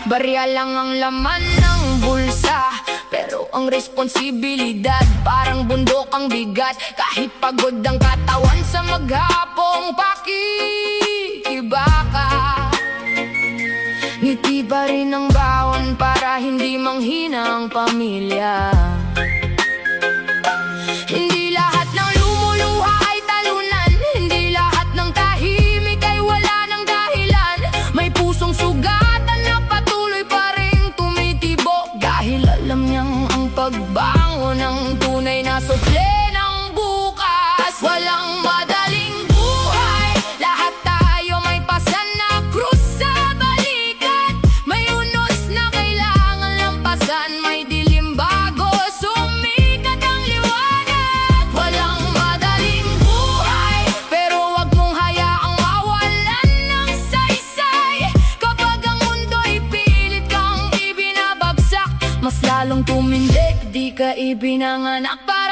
Barya lang ang laman ng bulsa, pero ang responsibilidad parang bundok ang bigat. Kahit pagod ang katawan sa maghapong pakikibaka, ngiti pa rin ang bawon para hindi manghina ang pamilya. Hindi lahat ng lumuluha ay talunan, hindi lahat ng tahimik ay wala ng dahilan. May pusong sugatan na patuloy pa rin tumitibok, dahil alam niyang ang pagbangon ng tunay na sukle ng bukas. Walang madaling buhay, lahat tayo may pasan na krus sa balikat. May unos na kailangan lampasan, may dilim bago sumikat ang liwanag. Walang madaling buhay, pero wag mong hayaang mawalan ng saysay. Kapag ang mundo'y pilit kang ibinabagsak, mas lalong tumindig, di ka ibinanganak para